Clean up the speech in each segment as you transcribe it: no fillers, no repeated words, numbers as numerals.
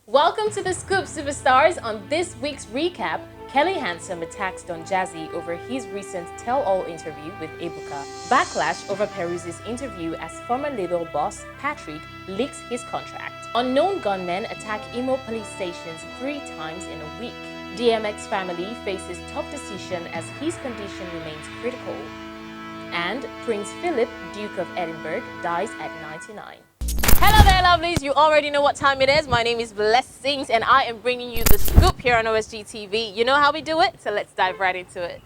Welcome to The Scoop, Superstars. On this week's recap, Kelly Hansome attacks Don Jazzy over his recent tell-all interview with Ebuka. Backlash over Perez's interview as former label boss Patrick leaks his contract. Unknown gunmen attack Imo police stations 3 times in a week. DMX family faces tough decision as his condition remains critical. And Prince Philip, Duke of Edinburgh, dies at 99. Hello there, lovelies. You already know what time it is. My name is Blessings, and I am bringing you the scoop here on OSG TV. You know how we do it, so let's dive right into it.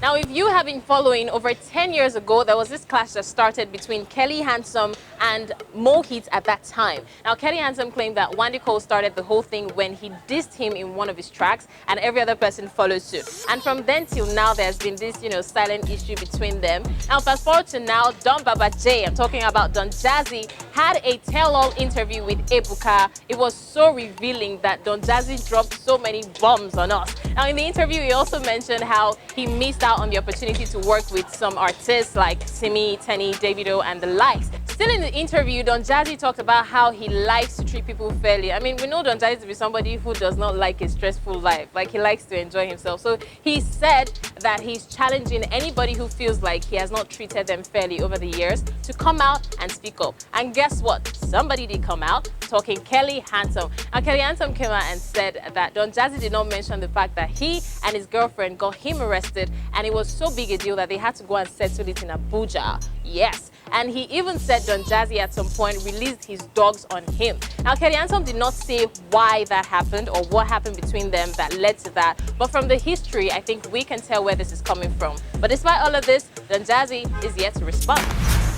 Now, if you have been following, over 10 years ago, there was this clash that started between Kelly Hansome and Mohit at that time. Now, Kelly Hansome claimed that Wande Cole started the whole thing when he dissed him in one of his tracks, and every other person followed suit. And from then till now, there's been this, silent issue between them. Now, fast forward to now, Don Baba J, I'm talking about Don Jazzy, had a tell-all interview with Ebuka. It was so revealing that Don Jazzy dropped so many bombs on us. Now, in the interview, he also mentioned how he missed out on the opportunity to work with some artists like Simi, Tenny, Davido, and the likes. Still in the interview, Don Jazzy talked about how he likes to treat people fairly. I mean, we know Don Jazzy to be somebody who does not like a stressful life. Like, he likes to enjoy himself. So he said that he's challenging anybody who feels like he has not treated them fairly over the years to come out and speak up. And guess what? Somebody did come out, talking Kelly Hansome. Now, Kelly Hansome came out and said that Don Jazzy did not mention the fact that he and his girlfriend got him arrested, and it was so big a deal that they had to go and settle it in Abuja. Yes. And he even said Don Jazzy at some point released his dogs on him. Now, Kelly Hansome did not say why that happened or what happened between them that led to that. But from the history, I think we can tell where this is coming from. But despite all of this, Don Jazzy is yet to respond.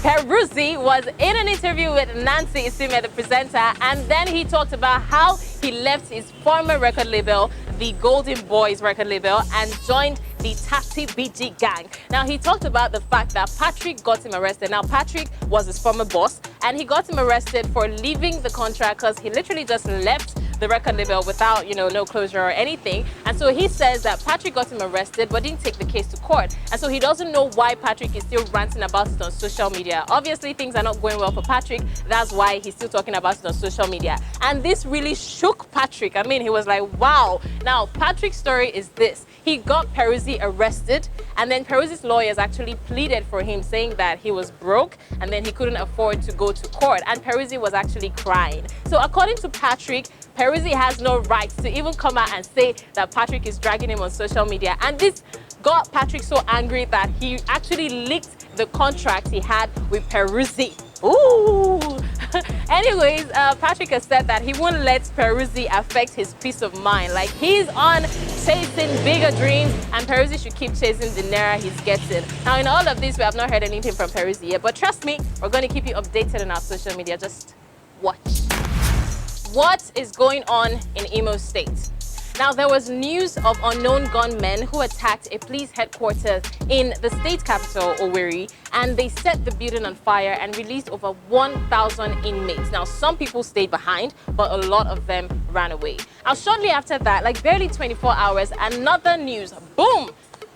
Perez was in an interview with Nancy Isime, the presenter, and then he talked about how he left his former record label, the Golden Boys record label, and joined the Tati BG gang. Now, he talked about the fact that Patrick got him arrested. Now, Patrick was his former boss, and he got him arrested for leaving the contract because he literally just left the record label without, no closure or anything. And so he says that Patrick got him arrested but didn't take the case to court. And so he doesn't know why Patrick is still ranting about it on social media. Obviously, things are not going well for Patrick. That's why he's still talking about it on social media. And this really shook Patrick. I mean, he was like, wow. Now, Patrick's story is this. He got Perez arrested, and then Perez's lawyers actually pleaded for him, saying that he was broke and then he couldn't afford to go to court. And Perez was actually crying. So according to Patrick, Perez has no right to even come out and say that Patrick is dragging him on social media. And this got Patrick so angry that he actually leaked the contract he had with Perez. Ooh! Anyways, Patrick has said that he won't let Perez affect his peace of mind. Like, he's on chasing bigger dreams, and Perez should keep chasing the naira he's getting. Now, in all of this, we have not heard anything from Perez yet, but trust me, we're going to keep you updated on our social media. Just watch. What is going on in Oyo State? Now, there was news of unknown gunmen who attacked a police headquarters in the state capital, Owerri, and they set the building on fire and released over 1,000 inmates. Now, some people stayed behind, but a lot of them ran away. Now, shortly after that, like barely 24 hours, another news, boom!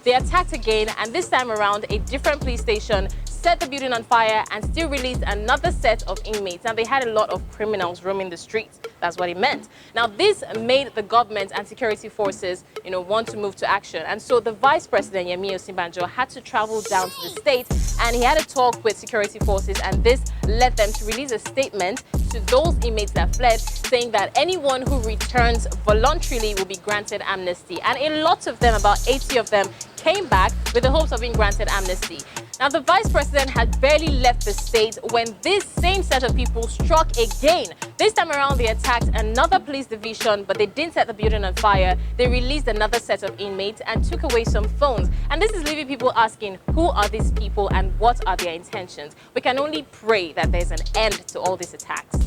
They attacked again, and this time around, a different police station set the building on fire and still released another set of inmates. Now, they had a lot of criminals roaming the streets. That's what it meant. Now, this made the government and security forces, want to move to action. And so the Vice President, Yemi Osinbajo, had to travel down to the state, and he had a talk with security forces, and this led them to release a statement to those inmates that fled, saying that anyone who returns voluntarily will be granted amnesty. And a lot of them, about 80 of them, came back with the hopes of being granted amnesty. Now, the Vice President had barely left the state when this same set of people struck again. This time around, they attacked another police division, but they didn't set the building on fire. They released another set of inmates and took away some phones. And this is leaving people asking, who are these people and what are their intentions? We can only pray that there's an end to all these attacks.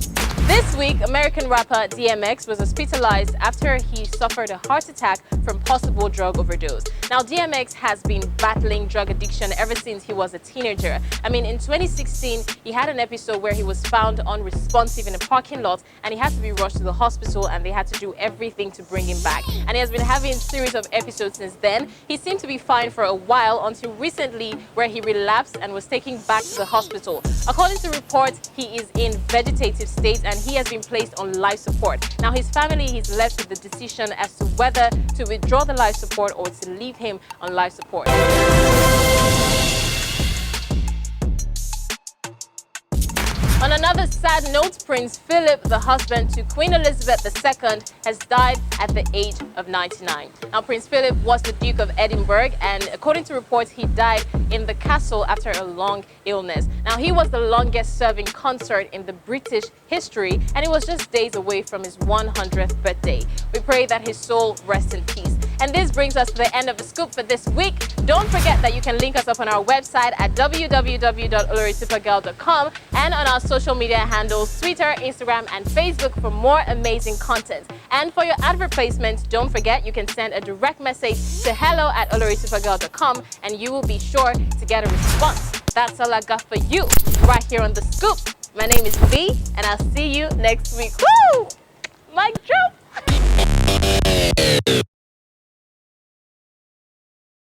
This week, American rapper DMX was hospitalized after he suffered a heart attack from possible drug overdose. Now, DMX has been battling drug addiction ever since he was a teenager. I mean, in 2016, he had an episode where he was found unresponsive in a parking lot and he had to be rushed to the hospital and they had to do everything to bring him back. And he has been having a series of episodes since then. He seemed to be fine for a while until recently where he relapsed and was taken back to the hospital. According to reports, he is in vegetative state and he has been placed on life support. Now, his family is left with the decision as to whether to withdraw the life support or to leave him on life support. On another sad note, Prince Philip, the husband to Queen Elizabeth II, has died at the age of 99. Now, Prince Philip was the Duke of Edinburgh, and according to reports, he died in the castle after a long illness. Now, he was the longest-serving consort in the British history, and he was just days away from his 100th birthday. We pray that his soul rests in peace. And this brings us to the end of the scoop for this week. Don't forget that you can link us up on our website at www.olorisupergal.com and on our social media handles, Twitter, Instagram, and Facebook for more amazing content. And for your advert placement, don't forget you can send a direct message to hello@olorisupergal.com and you will be sure to get a response. That's all I got for you right here on The Scoop. My name is V, and I'll see you next week. Woo! Mic drop!